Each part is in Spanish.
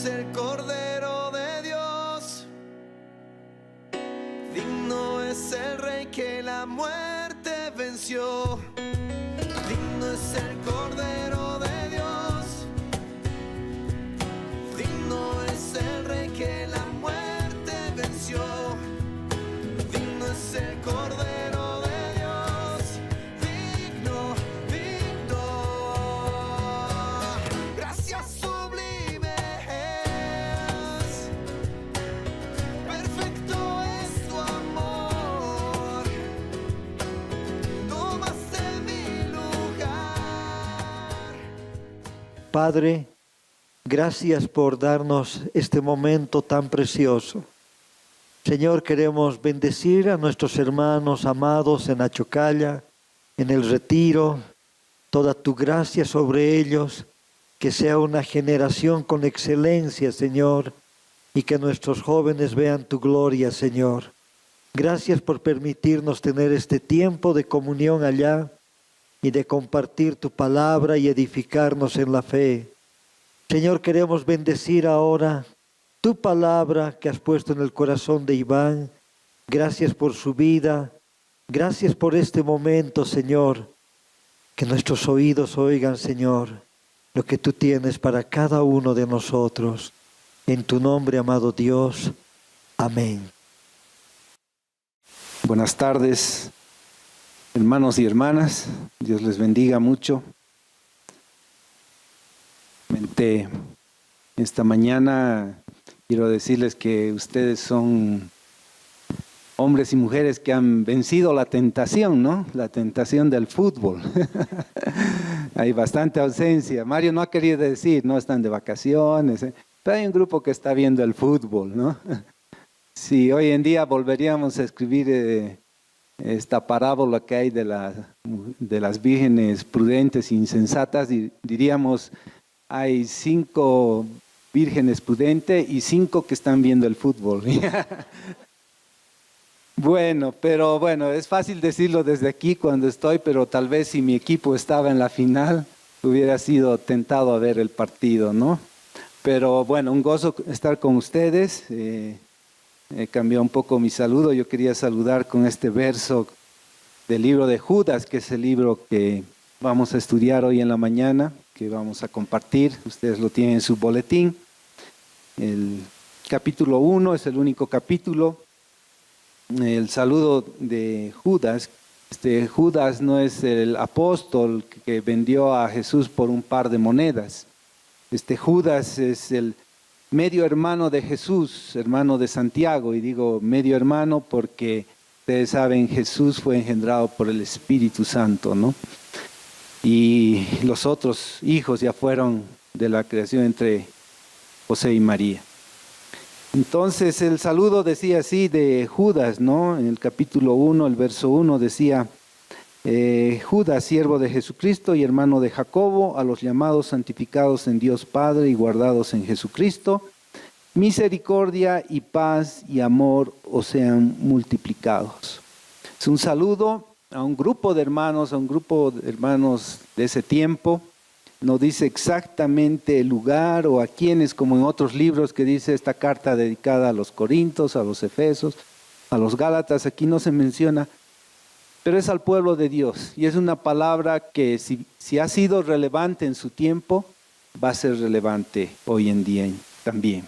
es el Cordero de Dios. Digno es el Rey que la muerte venció. Digno es el Cordero de Dios. Digno es el Rey que la muerte venció. Digno es el Cordero de Dios. Digno, digno. Gracias sublimes. Perfecto es tu amor. Tomaste mi lugar. Padre, gracias por darnos este momento tan precioso. Señor, queremos bendecir a nuestros hermanos amados en Achocalla, en el retiro, toda tu gracia sobre ellos, que sea una generación con excelencia, Señor, y que nuestros jóvenes vean tu gloria, Señor. Gracias por permitirnos tener este tiempo de comunión allá y de compartir tu palabra y edificarnos en la fe. Señor, queremos bendecir ahora tu palabra que has puesto en el corazón de Iván. Gracias por su vida. Gracias por este momento, Señor. Que nuestros oídos oigan, Señor, lo que tú tienes para cada uno de nosotros. En tu nombre, amado Dios. Amén. Buenas tardes, hermanos y hermanas. Dios les bendiga mucho. Esta mañana quiero decirles que ustedes son hombres y mujeres que han vencido la tentación, ¿no? La tentación del fútbol. Hay bastante ausencia. Mario no ha querido decir, no están de vacaciones, pero hay un grupo que está viendo el fútbol, ¿no? Si hoy en día volveríamos a escribir esta parábola que hay de las vírgenes prudentes e insensatas, diríamos, hay 5 vírgenes prudentes y 5 que están viendo el fútbol. Pero bueno, es fácil decirlo desde aquí cuando estoy, pero tal vez si mi equipo estaba en la final, hubiera sido tentado a ver el partido, ¿no? Pero bueno, un gozo estar con ustedes. He cambiado un poco mi saludo. Yo quería saludar con este verso del libro de Judas, que es el libro que vamos a estudiar hoy en la mañana, que vamos a compartir. Ustedes lo tienen en su boletín. El capítulo 1 es el único capítulo. El saludo de Judas. Judas no es el apóstol que vendió a Jesús por un par de monedas. Judas es el medio hermano de Jesús, hermano de Santiago, y digo medio hermano porque ustedes saben, Jesús fue engendrado por el Espíritu Santo, ¿no? Y los otros hijos ya fueron de la creación entre José y María. Entonces el saludo decía así de Judas, ¿no? En el capítulo 1, el verso 1 decía: Judas, siervo de Jesucristo y hermano de Jacobo, a los llamados, santificados en Dios Padre y guardados en Jesucristo, misericordia y paz y amor os sean multiplicados. Es un saludo a un grupo de hermanos, de ese tiempo. No dice exactamente el lugar o a quiénes, como en otros libros que dice esta carta dedicada a los Corintios, a los Efesos, a los Gálatas. Aquí no se menciona, pero es al pueblo de Dios, y es una palabra que si ha sido relevante en su tiempo, va a ser relevante hoy en día también.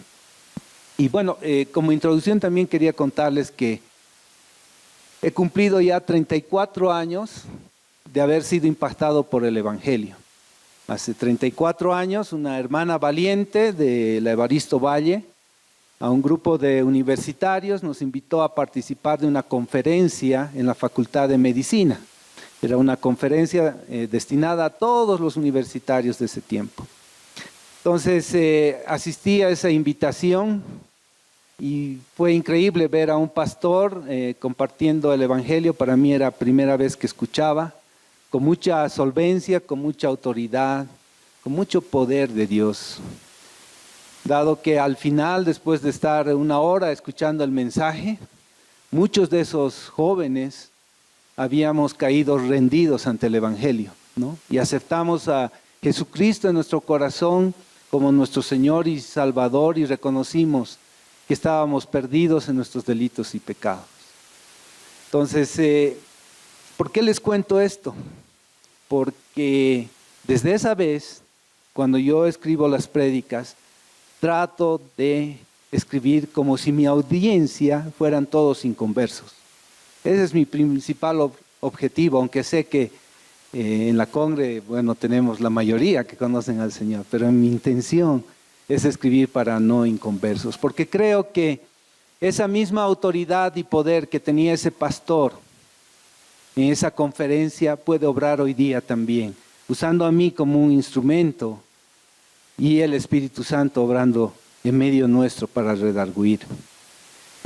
Y bueno, como introducción también quería contarles que he cumplido ya 34 años de haber sido impactado por el Evangelio. Hace 34 años, una hermana valiente de la Evaristo Valle, a un grupo de universitarios, nos invitó a participar de una conferencia en la Facultad de Medicina. Era una conferencia destinada a todos los universitarios de ese tiempo. Entonces asistí a esa invitación y fue increíble ver a un pastor compartiendo el Evangelio. Para mí era la primera vez que escuchaba, con mucha solvencia, con mucha autoridad, con mucho poder de Dios. Dado que al final, después de estar 1 hora escuchando el mensaje, muchos de esos jóvenes habíamos caído rendidos ante el Evangelio, ¿no? Y aceptamos a Jesucristo en nuestro corazón como nuestro Señor y Salvador y reconocimos que estábamos perdidos en nuestros delitos y pecados. Entonces, ¿por qué les cuento esto? Porque desde esa vez, cuando yo escribo las prédicas, trato de escribir como si mi audiencia fueran todos inconversos. Ese es mi principal objetivo, aunque sé que en la congre, bueno, tenemos la mayoría que conocen al Señor, pero mi intención es escribir para no inconversos, porque creo que esa misma autoridad y poder que tenía ese pastor en esa conferencia puede obrar hoy día también, usando a mí como un instrumento y el Espíritu Santo obrando en medio nuestro para redarguir.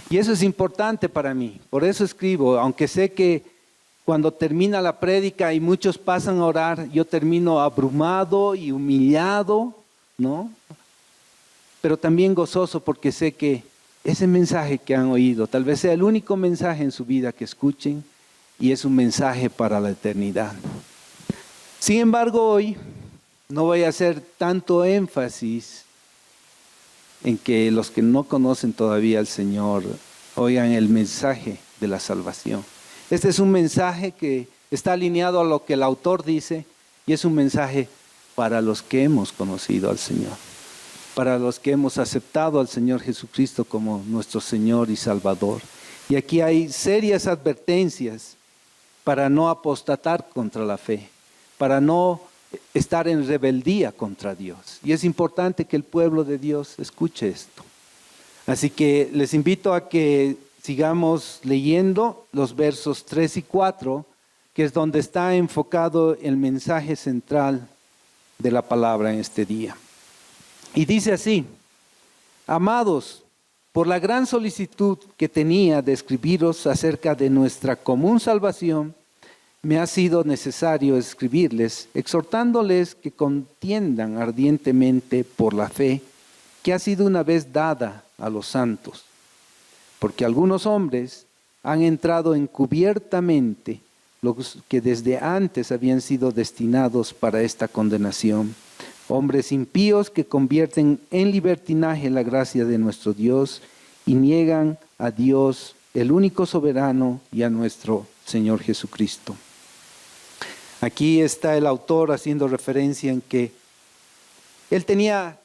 Y eso es importante para mí, por eso escribo, aunque sé que cuando termina la prédica y muchos pasan a orar, yo termino abrumado y humillado, ¿no? Pero también gozoso porque sé que ese mensaje que han oído, tal vez sea el único mensaje en su vida que escuchen y es un mensaje para la eternidad. Sin embargo, hoy no voy a hacer tanto énfasis en que los que no conocen todavía al Señor oigan el mensaje de la salvación. Este es un mensaje que está alineado a lo que el autor dice y es un mensaje para los que hemos conocido al Señor, para los que hemos aceptado al Señor Jesucristo como nuestro Señor y Salvador. Y aquí hay serias advertencias para no apostatar contra la fe, para no estar en rebeldía contra Dios. Y es importante que el pueblo de Dios escuche esto. Así que les invito a que sigamos leyendo los versos 3 y 4, que es donde está enfocado el mensaje central de la palabra en este día. Y dice así: amados, por la gran solicitud que tenía de escribiros acerca de nuestra común salvación, me ha sido necesario escribirles, exhortándoles que contiendan ardientemente por la fe que ha sido una vez dada a los santos. Porque algunos hombres han entrado encubiertamente, los que desde antes habían sido destinados para esta condenación. Hombres impíos que convierten en libertinaje la gracia de nuestro Dios y niegan a Dios, el único soberano, y a nuestro Señor Jesucristo. Aquí está el autor haciendo referencia en que él tenía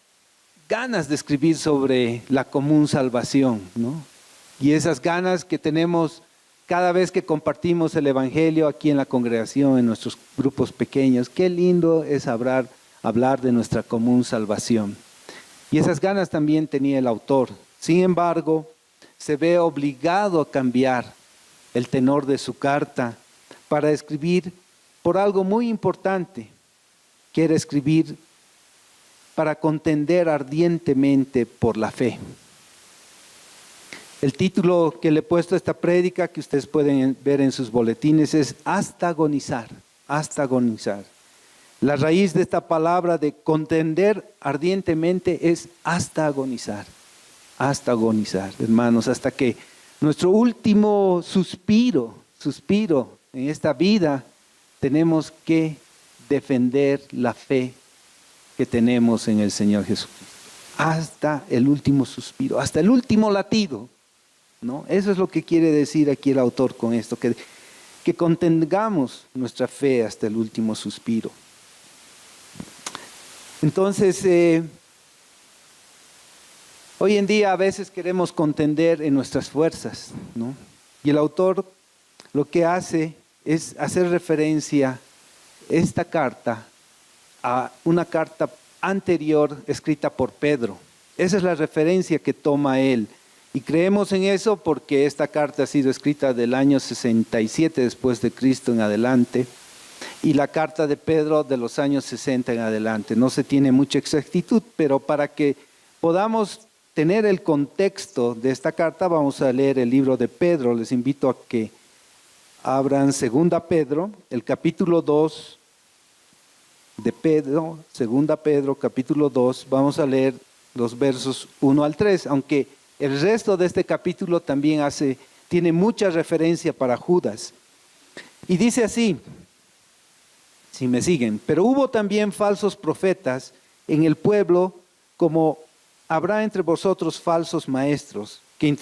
ganas de escribir sobre la común salvación, ¿no? Y esas ganas que tenemos cada vez que compartimos el Evangelio aquí en la congregación, en nuestros grupos pequeños. Qué lindo es hablar de nuestra común salvación. Y esas ganas también tenía el autor. Sin embargo, se ve obligado a cambiar el tenor de su carta para escribir por algo muy importante. Quiere escribir para contender ardientemente por la fe. El título que le he puesto a esta prédica, que ustedes pueden ver en sus boletines, es hasta agonizar, hasta agonizar. La raíz de esta palabra de contender ardientemente es hasta agonizar, hermanos, hasta que nuestro último suspiro en esta vida, tenemos que defender la fe que tenemos en el Señor Jesucristo. Hasta el último suspiro, hasta el último latido, ¿no? Eso es lo que quiere decir aquí el autor con esto, que contengamos nuestra fe hasta el último suspiro. Entonces, hoy en día a veces queremos contender en nuestras fuerzas, ¿no? Y el autor lo que hace es hacer referencia esta carta a una carta anterior escrita por Pedro. Esa es la referencia que toma él. Y creemos en eso porque esta carta ha sido escrita del año 67 después de Cristo en adelante. Y la carta de Pedro de los años 60 en adelante. No se tiene mucha exactitud, pero para que podamos tener el contexto de esta carta, vamos a leer el libro de Pedro. Les invito a que abran 2 Pedro, el capítulo 2 de Pedro, 2 Pedro, capítulo 2. Vamos a leer los versos 1 al 3, aunque el resto de este capítulo también tiene mucha referencia para Judas. Y dice así, si me siguen: pero hubo también falsos profetas en el pueblo, como habrá entre vosotros falsos maestros que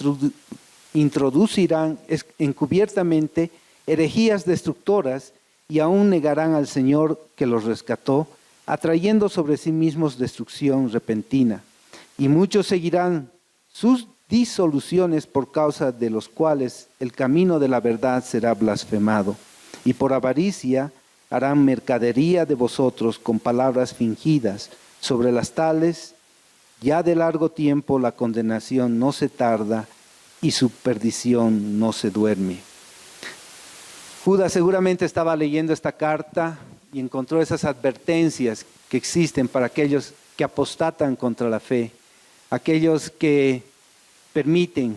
introducirán encubiertamente herejías destructoras y aún negarán al Señor que los rescató, atrayendo sobre sí mismos destrucción repentina. Y muchos seguirán sus disoluciones, por causa de los cuales el camino de la verdad será blasfemado. Y por avaricia harán mercadería de vosotros con palabras fingidas. Sobre las tales, ya de largo tiempo la condenación no se tarda y su perdición no se duerme. Judas seguramente estaba leyendo esta carta y encontró esas advertencias que existen para aquellos que apostatan contra la fe, aquellos que permiten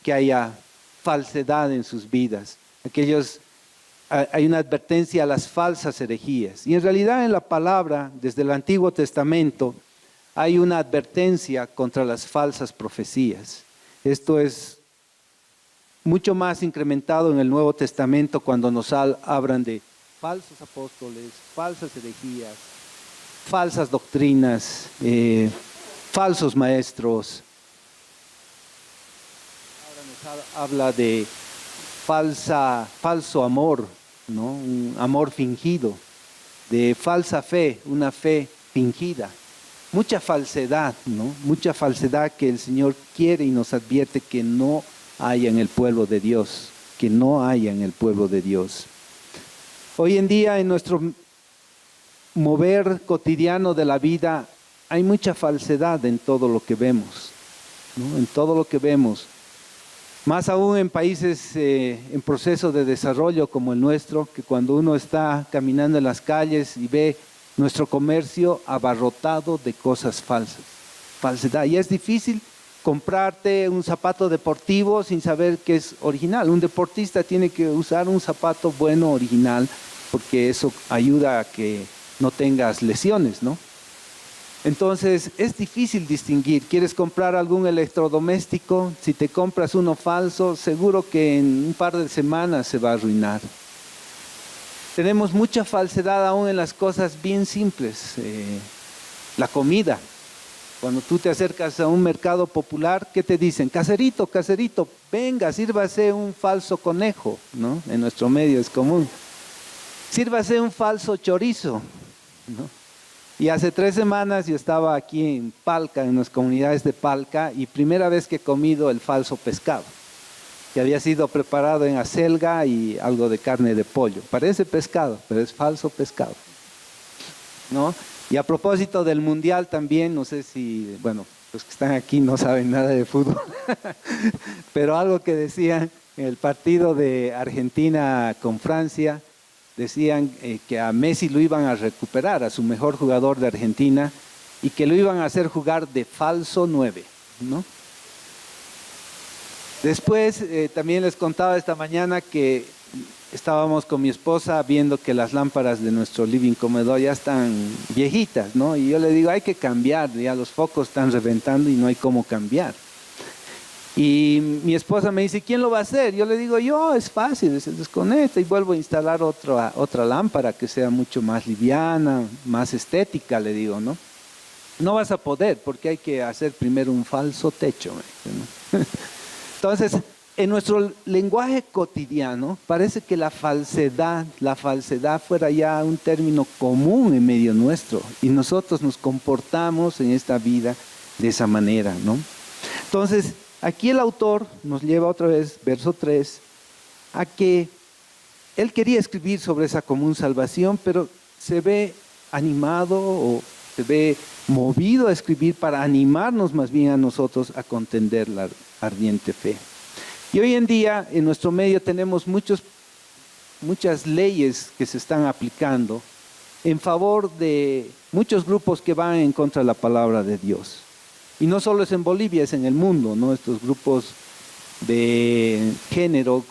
que haya falsedad en sus vidas, hay una advertencia a las falsas herejías. Y en realidad en la palabra, desde el Antiguo Testamento, hay una advertencia contra las falsas profecías. Esto es mucho más incrementado en el Nuevo Testamento cuando nos hablan de falsos apóstoles, falsas herejías, falsas doctrinas, falsos maestros. Ahora nos habla de falso amor, ¿no? Un amor fingido, de falsa fe, una fe fingida. Mucha falsedad, ¿no? Mucha falsedad que el Señor quiere y nos advierte que no haya en el pueblo de Dios, que no haya en el pueblo de Dios. Hoy en día en nuestro mover cotidiano de la vida hay mucha falsedad en todo lo que vemos, ¿no? En todo lo que vemos. Más aún en países en proceso de desarrollo como el nuestro, que cuando uno está caminando en las calles y ve nuestro comercio abarrotado de cosas falsas, falsedad. Y es difícil comprarte un zapato deportivo sin saber que es original. Un deportista tiene que usar un zapato bueno, original, porque eso ayuda a que no tengas lesiones, ¿no? Entonces es difícil distinguir. ¿Quieres comprar algún electrodoméstico? Si te compras uno falso, seguro que en un par de semanas se va a arruinar. Tenemos mucha falsedad aún en las cosas bien simples. La comida. Cuando tú te acercas a un mercado popular, ¿qué te dicen? Caserito, caserito, venga, sírvase un falso conejo, ¿no? En nuestro medio es común. Sírvase un falso chorizo, ¿no? Y hace 3 semanas yo estaba aquí en Palca, en las comunidades de Palca, y primera vez que he comido el falso pescado, que había sido preparado en acelga y algo de carne de pollo. Parece pescado, pero es falso pescado, ¿no? Y a propósito del Mundial también, no sé si, bueno, los que están aquí no saben nada de fútbol, pero algo que decían en el partido de Argentina con Francia, decían que a Messi lo iban a recuperar, a su mejor jugador de Argentina, y que lo iban a hacer jugar de falso 9, ¿no? Después también les contaba esta mañana que estábamos con mi esposa viendo que las lámparas de nuestro living comedor ya están viejitas, ¿no? Y yo le digo, hay que cambiar, ya los focos están reventando y no hay cómo cambiar. Y mi esposa me dice, ¿quién lo va a hacer? Yo le digo, es fácil, se desconecta y vuelvo a instalar otra lámpara que sea mucho más liviana, más estética, le digo, ¿no? No vas a poder porque hay que hacer primero un falso techo, ¿no? Entonces, en nuestro lenguaje cotidiano, parece que la falsedad fuera ya un término común en medio nuestro y nosotros nos comportamos en esta vida de esa manera, ¿no? Entonces, aquí el autor nos lleva otra vez, verso 3, a que él quería escribir sobre esa común salvación, pero se ve animado o se ve movido a escribir para animarnos más bien a nosotros a contender la ardiente fe. Y hoy en día en nuestro medio tenemos muchas leyes que se están aplicando en favor de muchos grupos que van en contra de la palabra de Dios. Y no solo es en Bolivia, es en el mundo, ¿no? Estos grupos de género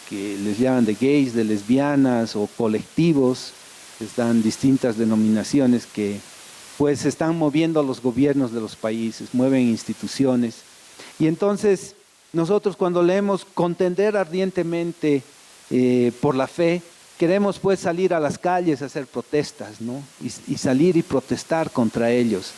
que les llaman de gays, de lesbianas o colectivos, están distintas denominaciones que pues están moviendo a los gobiernos de los países, mueven instituciones. Y entonces nosotros cuando leemos contender ardientemente por la fe, queremos pues salir a las calles a hacer protestas, ¿no? Y salir y protestar contra ellos.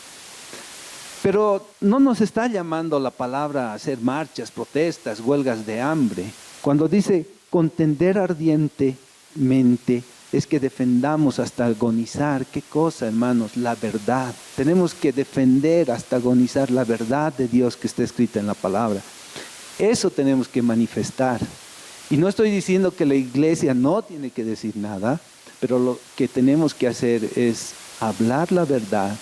Pero no nos está llamando la palabra a hacer marchas, protestas, huelgas de hambre. Cuando dice contender ardientemente, es que defendamos hasta agonizar. ¿Qué cosa, hermanos? La verdad. Tenemos que defender hasta agonizar la verdad de Dios que está escrita en la palabra. Eso tenemos que manifestar. Y no estoy diciendo que la iglesia no tiene que decir nada, pero lo que tenemos que hacer es hablar la verdad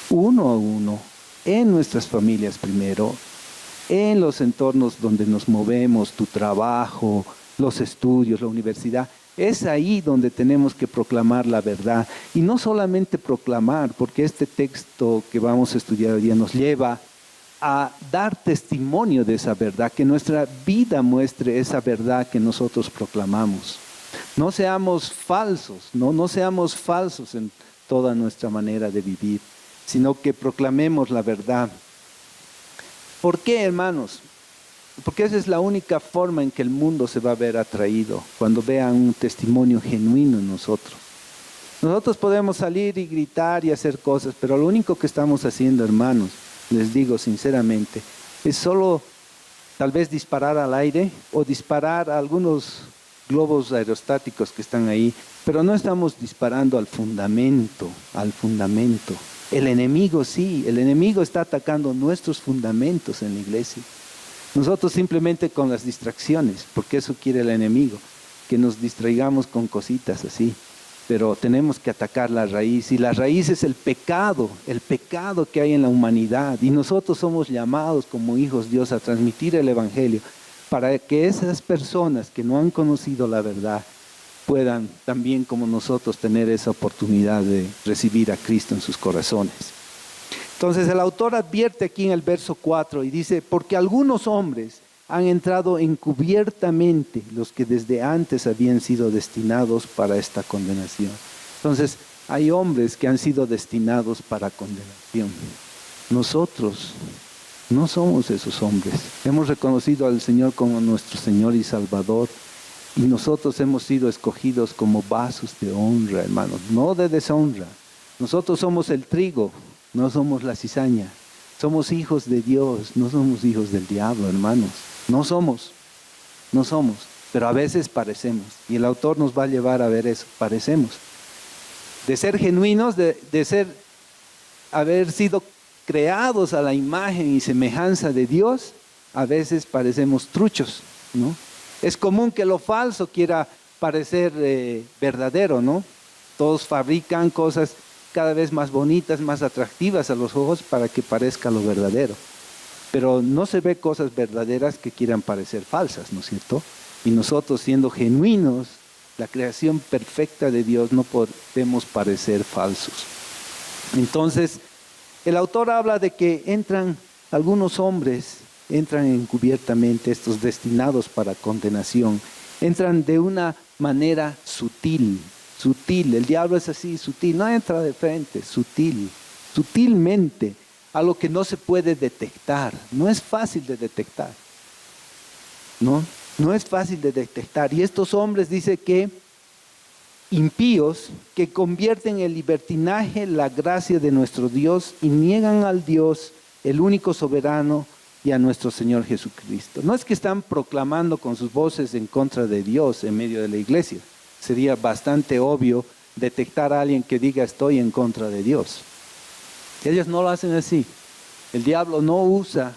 uno a uno, en nuestras familias primero, en los entornos donde nos movemos, tu trabajo, los estudios, la universidad. Es ahí donde tenemos que proclamar la verdad. Y no solamente proclamar, porque este texto que vamos a estudiar hoy día nos lleva a dar testimonio de esa verdad, que nuestra vida muestre esa verdad que nosotros proclamamos. No seamos falsos, no seamos falsos en toda nuestra manera de vivir, sino que proclamemos la verdad. ¿Por qué, hermanos? Porque esa es la única forma en que el mundo se va a ver atraído, cuando vean un testimonio genuino en nosotros. Nosotros podemos salir y gritar y hacer cosas, pero lo único que estamos haciendo, hermanos, les digo sinceramente, es solo tal vez disparar al aire o disparar a algunos globos aerostáticos que están ahí, pero no estamos disparando al fundamento, al fundamento. El enemigo sí, el enemigo está atacando nuestros fundamentos en la iglesia. Nosotros simplemente con las distracciones, porque eso quiere el enemigo, que nos distraigamos con cositas así, pero tenemos que atacar la raíz, y la raíz es el pecado que hay en la humanidad, y nosotros somos llamados como hijos de Dios a transmitir el evangelio, para que esas personas que no han conocido la verdad, puedan también como nosotros tener esa oportunidad de recibir a Cristo en sus corazones. Entonces el autor advierte aquí en el verso 4 y dice, porque algunos hombres han entrado encubiertamente, los que desde antes habían sido destinados para esta condenación. Entonces hay hombres que han sido destinados para condenación. Nosotros no somos esos hombres. Hemos reconocido al Señor como nuestro Señor y Salvador, y nosotros hemos sido escogidos como vasos de honra, hermanos, no de deshonra. Nosotros somos el trigo, no somos la cizaña. Somos hijos de Dios, no somos hijos del diablo, hermanos. No somos, pero a veces parecemos. Y el autor nos va a llevar a ver eso, parecemos. De ser genuinos, haber sido creados a la imagen y semejanza de Dios, a veces parecemos truchos, ¿no? Es común que lo falso quiera parecer verdadero, ¿no? Todos fabrican cosas cada vez más bonitas, más atractivas a los ojos para que parezca lo verdadero. Pero no se ve cosas verdaderas que quieran parecer falsas, ¿no es cierto? Y nosotros siendo genuinos, la creación perfecta de Dios, no podemos parecer falsos. Entonces, el autor habla de que entran algunos hombres, entran encubiertamente, estos destinados para condenación, entran de una manera sutil, el diablo es así, sutil, no entra de frente, sutilmente, algo que no se puede detectar, no es fácil de detectar, no es fácil de detectar. Y estos hombres dice que impíos que convierten en libertinaje la gracia de nuestro Dios y niegan al Dios, el único soberano, y a nuestro Señor Jesucristo. No es que están proclamando con sus voces en contra de Dios en medio de la iglesia. Sería bastante obvio detectar a alguien que diga estoy en contra de Dios. Ellos no lo hacen así. El diablo no usa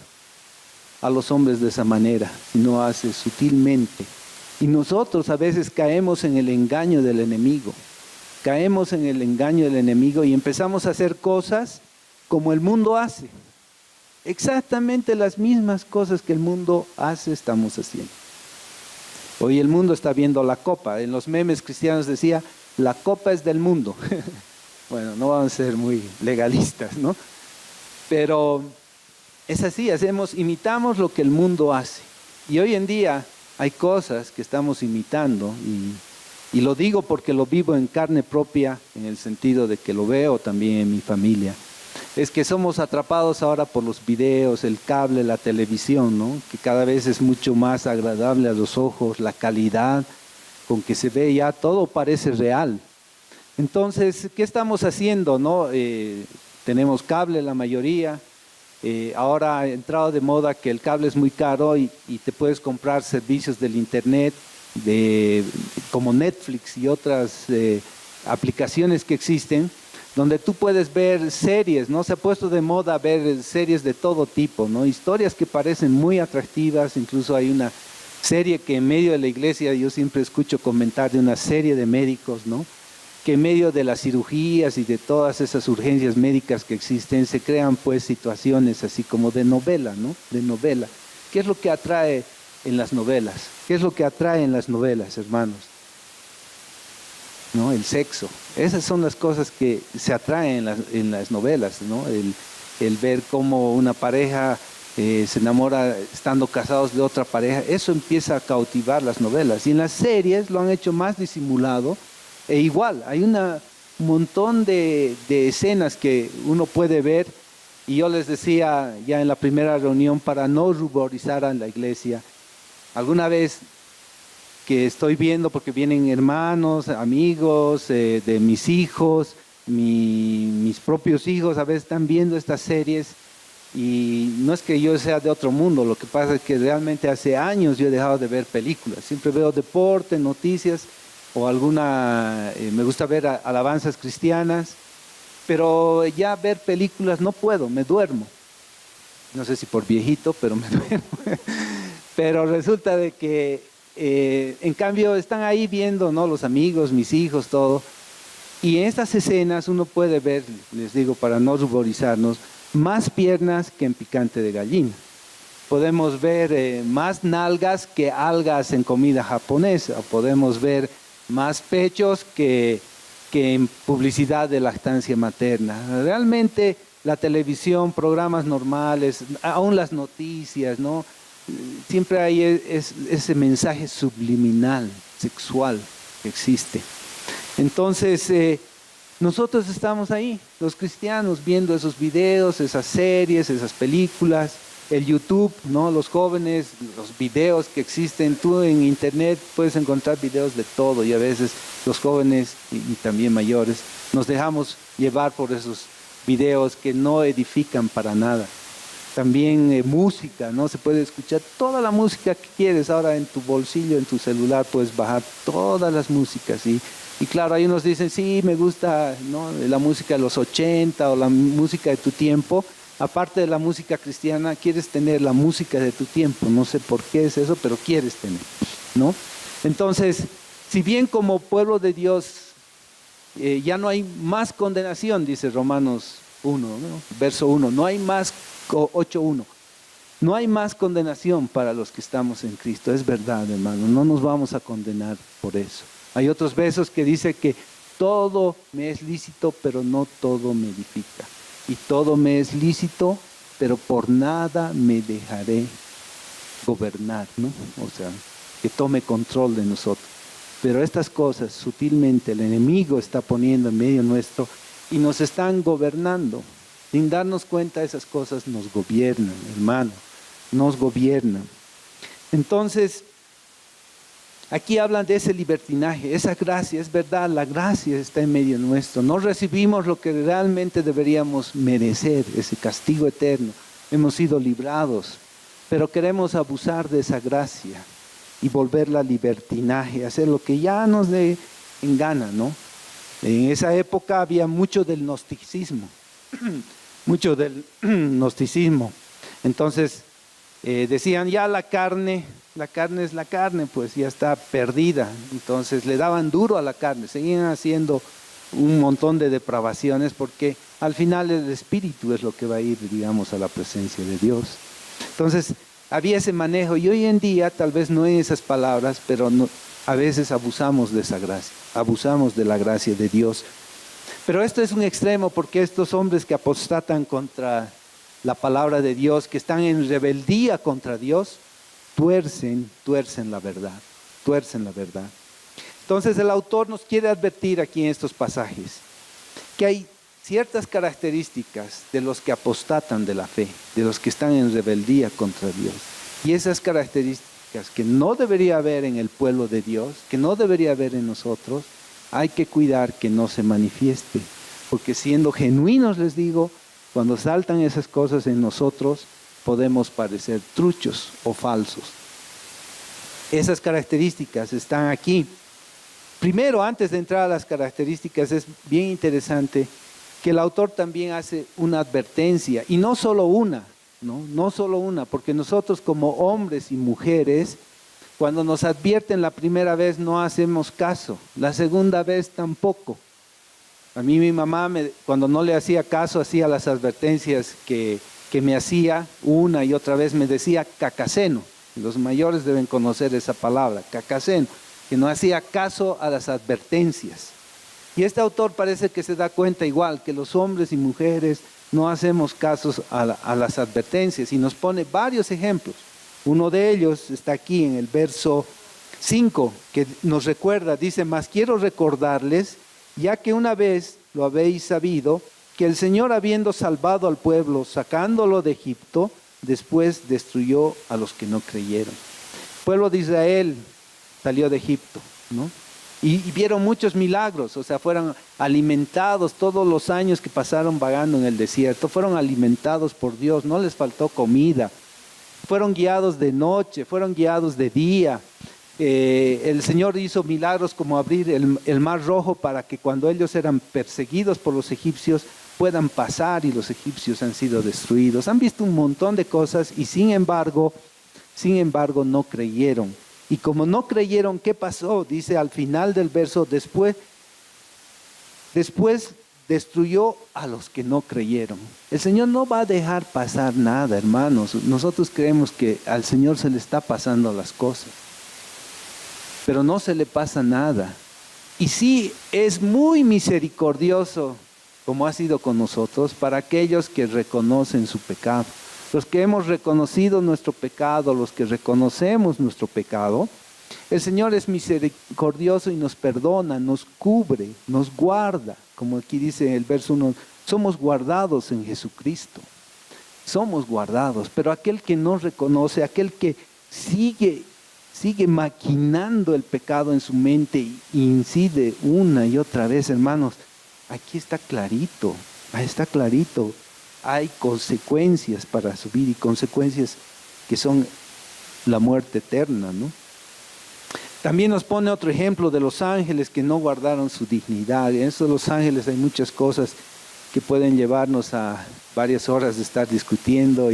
a los hombres de esa manera, sino hace sutilmente. Y nosotros a veces caemos en el engaño del enemigo. Caemos en el engaño del enemigo y empezamos a hacer cosas como el mundo hace. Exactamente las mismas cosas que el mundo hace, estamos haciendo. Hoy el mundo está viendo la copa. En los memes cristianos decía, la copa es del mundo. Bueno, no vamos a ser muy legalistas, ¿no? Pero es así, imitamos lo que el mundo hace. Y hoy en día hay cosas que estamos imitando y lo digo porque lo vivo en carne propia, en el sentido de que lo veo también en mi familia. Es que somos atrapados ahora por los videos, el cable, la televisión, ¿no? Que cada vez es mucho más agradable a los ojos, la calidad con que se ve ya todo parece real. Entonces, ¿qué estamos haciendo, no? Tenemos cable la mayoría, Ahora ha entrado de moda que el cable es muy caro y te puedes comprar servicios del internet como Netflix y otras aplicaciones que existen, donde tú puedes ver series, ¿no? Se ha puesto de moda ver series de todo tipo, ¿no? Historias que parecen muy atractivas, incluso hay una serie que en medio de la iglesia yo siempre escucho comentar de una serie de médicos, ¿no? Que en medio de las cirugías y de todas esas urgencias médicas que existen, se crean pues situaciones así como de novela, ¿no? De novela. ¿Qué es lo que atrae en las novelas? ¿Qué es lo que atrae en las novelas, hermanos? ¿No? El sexo. Esas son las cosas que se atraen en las novelas, ¿no? El ver cómo una pareja se enamora estando casados de otra pareja, eso empieza a cautivar las novelas. Y en las series lo han hecho más disimulado. E igual, hay un montón de escenas que uno puede ver, y yo les decía ya en la primera reunión, para no ruborizar a la iglesia, alguna vez que estoy viendo, porque vienen hermanos, amigos de mis hijos, mis propios hijos a veces están viendo estas series, y no es que yo sea de otro mundo, lo que pasa es que realmente hace años yo he dejado de ver películas, siempre veo deporte, noticias, o me gusta ver alabanzas cristianas, pero ya ver películas no puedo, me duermo. No sé si por viejito, pero me duermo. Pero resulta de que, en cambio, están ahí viendo, ¿no? Los amigos, mis hijos, todo. Y en estas escenas uno puede ver, les digo, para no ruborizarnos, más piernas que en picante de gallina. Podemos ver más nalgas que algas en comida japonesa. Podemos ver más pechos que en publicidad de lactancia materna. Realmente la televisión, programas normales, aún las noticias, ¿no? Siempre hay ese mensaje subliminal, sexual, que existe. Entonces, nosotros estamos ahí, los cristianos, viendo esos videos, esas series, esas películas, el YouTube, ¿no? Los jóvenes, los videos que existen, tú en internet puedes encontrar videos de todo, y a veces los jóvenes y también mayores nos dejamos llevar por esos videos que no edifican para nada. También música, ¿no? Se puede escuchar toda la música que quieres. Ahora en tu bolsillo, en tu celular puedes bajar todas las músicas, y claro, hay unos dicen, sí, me gusta, ¿no? La música de los 80 o la música de tu tiempo. Aparte de la música cristiana, quieres tener la música de tu tiempo. No sé por qué es eso, pero quieres tener, ¿no? Entonces, si bien como pueblo de Dios ya no hay más condenación, dice Romanos 1, ¿no? Verso 1, no hay más, 8:1, no hay más condenación para los que estamos en Cristo. Es verdad, hermano, no nos vamos a condenar por eso. Hay otros versos que dice que todo me es lícito, pero no todo me edifica. Y todo me es lícito, pero por nada me dejaré gobernar, ¿no? O sea, que tome control de nosotros. Pero estas cosas sutilmente el enemigo está poniendo en medio nuestro y nos están gobernando. Sin darnos cuenta, esas cosas nos gobiernan, hermano, nos gobiernan. Entonces, aquí hablan de ese libertinaje, esa gracia, es verdad, la gracia está en medio nuestro. No recibimos lo que realmente deberíamos merecer, ese castigo eterno. Hemos sido librados, pero queremos abusar de esa gracia y volverla libertinaje, hacer lo que ya nos dé en gana, ¿no? En esa época había mucho del gnosticismo, mucho del gnosticismo. Entonces, decían, ya la carne es la carne, pues ya está perdida. Entonces le daban duro a la carne, seguían haciendo un montón de depravaciones, porque al final el espíritu es lo que va a ir, digamos, a la presencia de Dios. Entonces había ese manejo, y hoy en día, tal vez no en esas palabras, pero a veces abusamos de esa gracia, abusamos de la gracia de Dios. Pero esto es un extremo, porque estos hombres que apostatan contra la palabra de Dios, que están en rebeldía contra Dios, tuercen la verdad, tuercen la verdad. Entonces el autor nos quiere advertir aquí en estos pasajes que hay ciertas características de los que apostatan de la fe, de los que están en rebeldía contra Dios. Y esas características que no debería haber en el pueblo de Dios, que no debería haber en nosotros, hay que cuidar que no se manifieste. Porque siendo genuinos, les digo, Cuando saltan esas cosas en nosotros, podemos parecer truchos o falsos. Esas características están aquí. Primero, antes de entrar a las características, es bien interesante que el autor también hace una advertencia, y no solo una, no solo una, porque nosotros como hombres y mujeres, cuando nos advierten la primera vez no hacemos caso, la segunda vez tampoco. A mí mi mamá, cuando no le hacía caso, hacía las advertencias que me hacía una y otra vez, me decía cacaceno. Los mayores deben conocer esa palabra, cacaceno, que no hacía caso a las advertencias. Y este autor parece que se da cuenta igual, que los hombres y mujeres no hacemos caso a las advertencias, y nos pone varios ejemplos. Uno de ellos está aquí en el verso 5, que nos recuerda, dice: mas quiero recordarles, ya que una vez lo habéis sabido, que el Señor, habiendo salvado al pueblo, sacándolo de Egipto, después destruyó a los que no creyeron. El pueblo de Israel salió de Egipto, ¿no? Y vieron muchos milagros, o sea, fueron alimentados todos los años que pasaron vagando en el desierto, fueron alimentados por Dios, no les faltó comida, fueron guiados de noche, fueron guiados de día. El Señor hizo milagros como abrir el mar rojo para que cuando ellos eran perseguidos por los egipcios puedan pasar, y los egipcios han sido destruidos. Han visto un montón de cosas y sin embargo no creyeron. Y como no creyeron, ¿qué pasó? Dice al final del verso: después destruyó a los que no creyeron. El Señor no va a dejar pasar nada, hermanos. Nosotros creemos que al Señor se le está pasando las cosas, pero no se le pasa nada. Y sí, es muy misericordioso, como ha sido con nosotros, para aquellos que reconocen su pecado. Los que hemos reconocido nuestro pecado, los que reconocemos nuestro pecado, el Señor es misericordioso y nos perdona, nos cubre, nos guarda. Como aquí dice en el verso 1, somos guardados en Jesucristo. Somos guardados, pero aquel que no reconoce, aquel que sigue maquinando el pecado en su mente e incide una y otra vez, hermanos, aquí está clarito. Hay consecuencias para su vida, y consecuencias que son la muerte eterna, ¿no? También nos pone otro ejemplo de los ángeles que no guardaron su dignidad. En eso de los ángeles hay muchas cosas que pueden llevarnos a varias horas de estar discutiendo,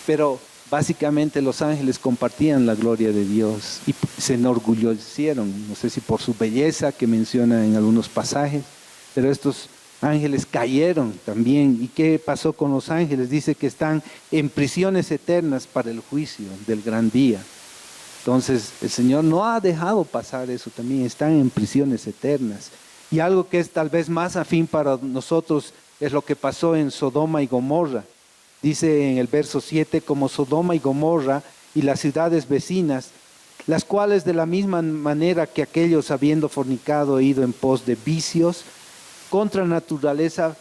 pero básicamente los ángeles compartían la gloria de Dios y se enorgullecieron, no sé si por su belleza que menciona en algunos pasajes, pero estos ángeles cayeron también. ¿Y qué pasó con los ángeles? Dice que están en prisiones eternas para el juicio del gran día. Entonces el Señor no ha dejado pasar eso, también están en prisiones eternas. Y algo que es tal vez más afín para nosotros es lo que pasó en Sodoma y Gomorra. Dice en el verso 7, como Sodoma y Gomorra y las ciudades vecinas, las cuales de la misma manera que aquellos, habiendo fornicado e ido en pos de vicios contra naturaleza,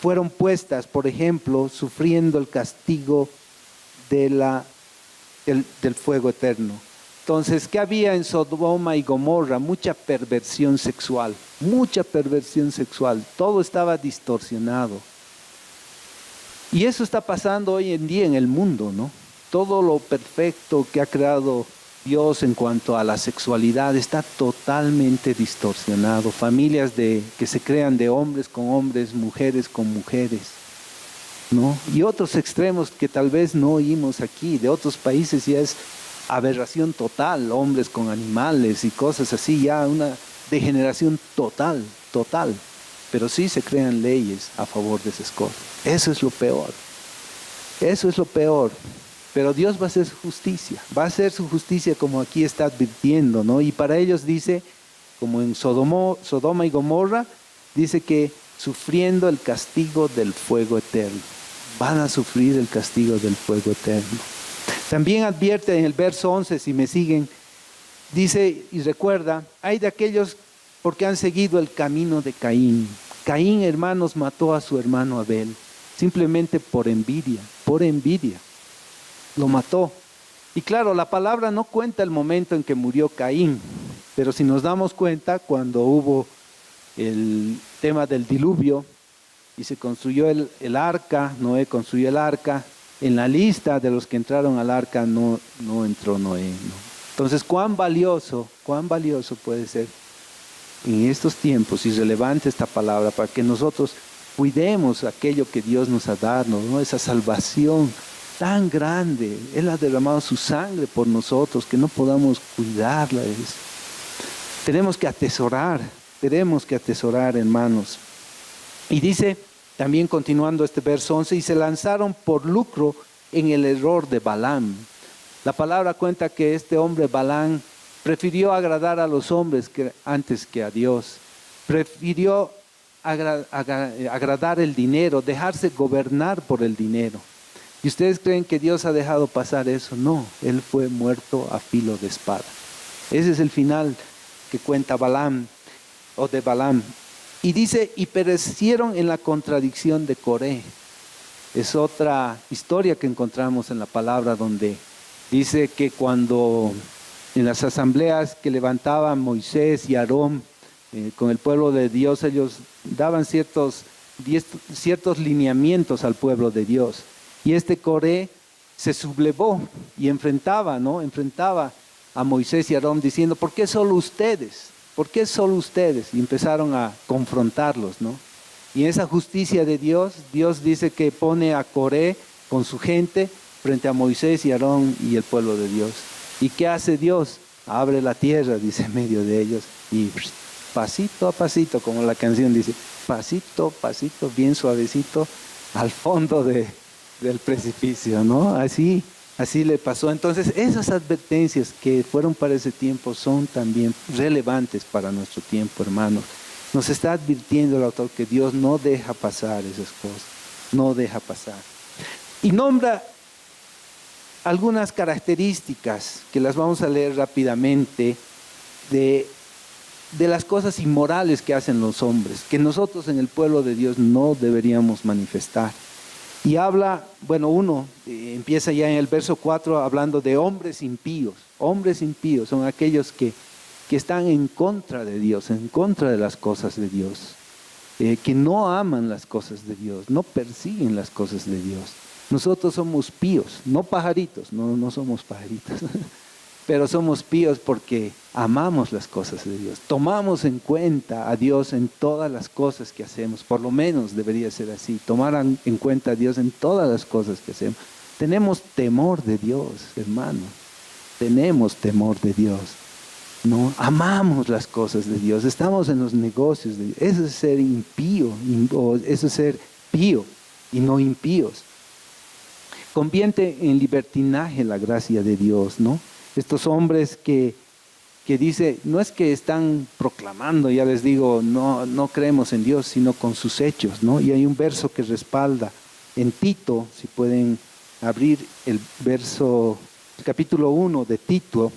fueron puestas, por ejemplo, sufriendo el castigo del fuego eterno. Entonces, ¿qué había en Sodoma y Gomorra? Mucha perversión sexual, todo estaba distorsionado. Y eso está pasando hoy en día en el mundo, ¿no? Todo lo perfecto que ha creado Dios en cuanto a la sexualidad está totalmente distorsionado. Familias que se crean de hombres con hombres, mujeres con mujeres, ¿no? Y otros extremos que tal vez no oímos aquí, de otros países ya es aberración total, hombres con animales y cosas así, ya una degeneración total. Pero sí se crean leyes a favor de esas cosas. Eso es lo peor. Pero Dios va a hacer su justicia, como aquí está advirtiendo, ¿no? Y para ellos dice, como en Sodoma y Gomorra, dice que sufriendo el castigo del fuego eterno. Van a sufrir el castigo del fuego eterno. También advierte en el verso 11, si me siguen, dice y recuerda, hay de aquellos porque han seguido el camino de Caín. Caín, hermanos, mató a su hermano Abel, simplemente por envidia. Lo mató. Y claro, la palabra no cuenta el momento en que murió Caín, pero si nos damos cuenta, cuando hubo el tema del diluvio, y se construyó el arca. Noé construyó el arca. En la lista de los que entraron al arca no entró Noé, ¿no? Entonces, ¿cuán valioso puede ser en estos tiempos y relevante esta palabra para que nosotros cuidemos aquello que Dios nos ha dado, ¿no? Esa salvación tan grande. Él ha derramado su sangre por nosotros, que no podamos cuidarla. Tenemos que atesorar, hermanos. Y dice, también continuando este verso 11, y se lanzaron por lucro en el error de Balaam. La palabra cuenta que este hombre Balaam prefirió agradar a los hombres antes que a Dios. Prefirió agradar el dinero, dejarse gobernar por el dinero. ¿Y ustedes creen que Dios ha dejado pasar eso? No, él fue muerto a filo de espada. Ese es el final que cuenta Balaam, o de Balaam. Y dice, y perecieron en la contradicción de Coré. Es otra historia que encontramos en la palabra, donde dice que cuando en las asambleas que levantaban Moisés y Aarón con el pueblo de Dios, ellos daban ciertos lineamientos al pueblo de Dios. Y este Coré se sublevó y enfrentaba a Moisés y Aarón diciendo, ¿por qué solo ustedes? ¿Por qué solo ustedes? Y empezaron a confrontarlos, ¿no? Y en esa justicia de Dios, Dios dice que pone a Coré con su gente frente a Moisés y Aarón y el pueblo de Dios. ¿Y qué hace Dios? Abre la tierra, dice, en medio de ellos, y pasito a pasito, como la canción dice, pasito a pasito, bien suavecito, al fondo del precipicio, ¿no? Así le pasó. Entonces, esas advertencias que fueron para ese tiempo son también relevantes para nuestro tiempo, hermanos. Nos está advirtiendo el autor que Dios no deja pasar esas cosas, no deja pasar. Y nombra algunas características que las vamos a leer rápidamente de las cosas inmorales que hacen los hombres, que nosotros en el pueblo de Dios no deberíamos manifestar. Y habla, empieza ya en el verso 4 hablando de hombres impíos. Hombres impíos son aquellos que están en contra de Dios, en contra de las cosas de Dios, que no aman las cosas de Dios, no persiguen las cosas de Dios. Nosotros somos píos, no pajaritos, no somos pajaritos, pero somos píos porque amamos las cosas de Dios. Tomamos en cuenta a Dios en todas las cosas que hacemos, por lo menos debería ser así, tomar en cuenta a Dios en todas las cosas que hacemos. Tenemos temor de Dios, hermano, tenemos temor de Dios, ¿no? Amamos las cosas de Dios, estamos en los negocios de Dios. Eso es ser impío, eso es ser pío y no impíos. Convierte en libertinaje la gracia de Dios, ¿no? Estos hombres que dice, no es que están proclamando, ya les digo, no creemos en Dios, sino con sus hechos, ¿no? Y hay un verso que respalda en Tito, si pueden abrir el capítulo 1 de Tito,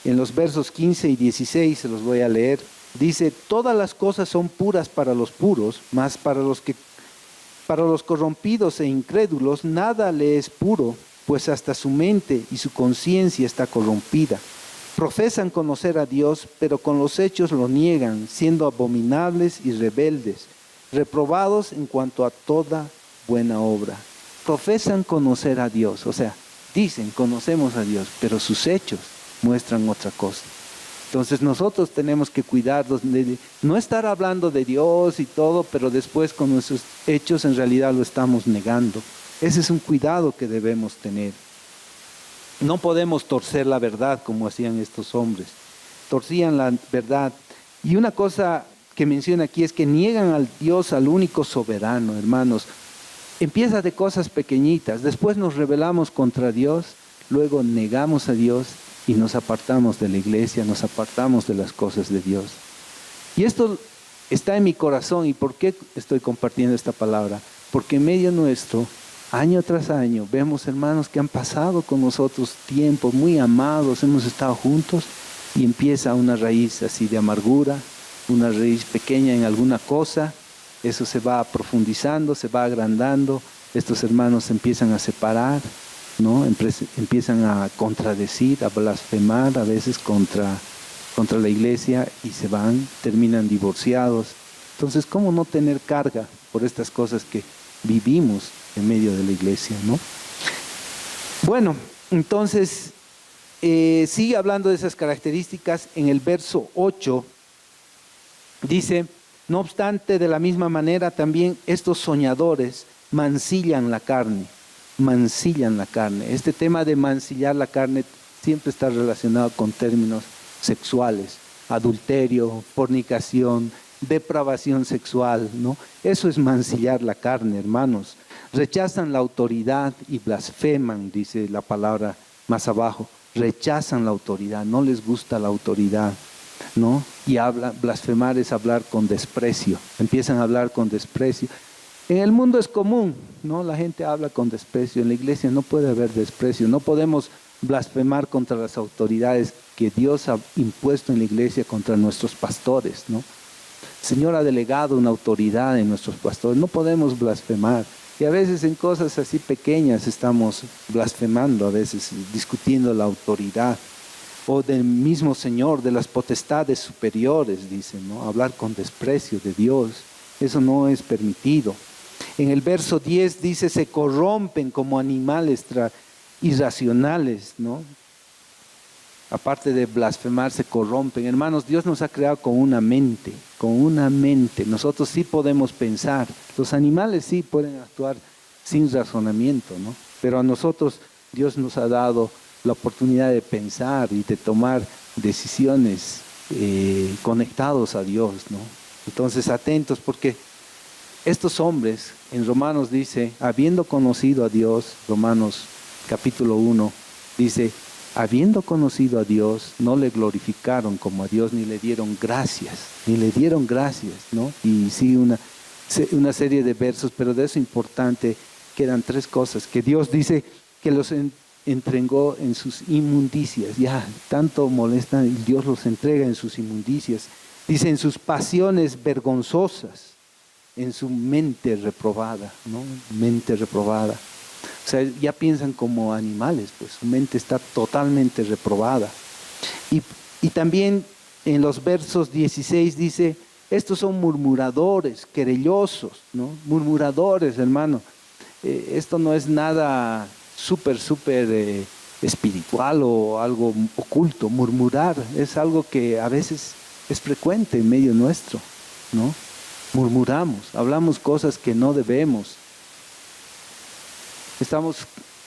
en los versos 15 y 16 se los voy a leer. Dice, todas las cosas son puras para los puros, mas para los corrompidos e incrédulos nada le es puro, pues hasta su mente y su conciencia está corrompida. Profesan conocer a Dios, pero con los hechos lo niegan, siendo abominables y rebeldes, reprobados en cuanto a toda buena obra. Profesan conocer a Dios, o sea, dicen conocemos a Dios, pero sus hechos muestran otra cosa. Entonces nosotros tenemos que cuidarnos de no estar hablando de Dios y todo, pero después con nuestros hechos en realidad lo estamos negando. Ese es un cuidado que debemos tener. No podemos torcer la verdad como hacían estos hombres. Torcían la verdad. Y una cosa que menciona aquí es que niegan al Dios, al único soberano, hermanos. Empieza de cosas pequeñitas. Después nos rebelamos contra Dios. Luego negamos a Dios y nos apartamos de la iglesia, nos apartamos de las cosas de Dios. Y esto está en mi corazón. ¿Y por qué estoy compartiendo esta palabra? Porque en medio nuestro, año tras año, vemos hermanos que han pasado con nosotros tiempos muy amados, hemos estado juntos y empieza una raíz así de amargura, una raíz pequeña en alguna cosa, eso se va profundizando, se va agrandando, estos hermanos se empiezan a separar, ¿no? Empiezan a contradecir, a blasfemar a veces contra la iglesia y terminan divorciados. Entonces, ¿cómo no tener carga por estas cosas que vivimos en medio de la iglesia, ¿no? Bueno, entonces, sigue hablando de esas características. En el verso 8 dice: no obstante, de la misma manera también estos soñadores mancillan la carne. Mancillan la carne. Este tema de mancillar la carne siempre está relacionado con términos sexuales: adulterio, fornicación, depravación sexual, ¿no? Eso es mancillar la carne, hermanos. Rechazan la autoridad y blasfeman, dice la palabra más abajo. Rechazan la autoridad, no les gusta la autoridad, ¿no? Y blasfemar es hablar con desprecio. Empiezan a hablar con desprecio. En el mundo es común, ¿no? La gente habla con desprecio. En la iglesia no puede haber desprecio. No podemos blasfemar contra las autoridades que Dios ha impuesto en la iglesia, contra nuestros pastores, ¿no? El Señor ha delegado una autoridad en nuestros pastores. No podemos blasfemar. Y a veces en cosas así pequeñas estamos blasfemando, a veces discutiendo la autoridad. O del mismo Señor, de las potestades superiores, dicen, ¿no? Hablar con desprecio de Dios. Eso no es permitido. En el verso 10 dice: se corrompen como animales irracionales, ¿no? Aparte de blasfemar, se corrompen. Hermanos, Dios nos ha creado con una mente, con una mente. Nosotros sí podemos pensar. Los animales sí pueden actuar sin razonamiento, ¿no? Pero a nosotros Dios nos ha dado la oportunidad de pensar y de tomar decisiones conectados a Dios, ¿no? Entonces, atentos, porque estos hombres, en Romanos dice, habiendo conocido a Dios, Romanos capítulo 1, dice: habiendo conocido a Dios, no le glorificaron como a Dios, ni le dieron gracias, ¿no? Y sí, una serie de versos, pero de eso importante quedan tres cosas: que Dios dice que los entregó en sus inmundicias. Ya tanto molestan, y Dios los entrega en sus inmundicias. Dice: en sus pasiones vergonzosas, en su mente reprobada, ¿no? Mente reprobada. O sea, ya piensan como animales, pues su mente está totalmente reprobada. Y también en los versos 16 dice: estos son murmuradores, querellosos, ¿no? Murmuradores, hermano. Esto no es nada súper espiritual o algo oculto. Murmurar es algo que a veces es frecuente en medio nuestro, ¿no? Murmuramos, hablamos cosas que no debemos. Estamos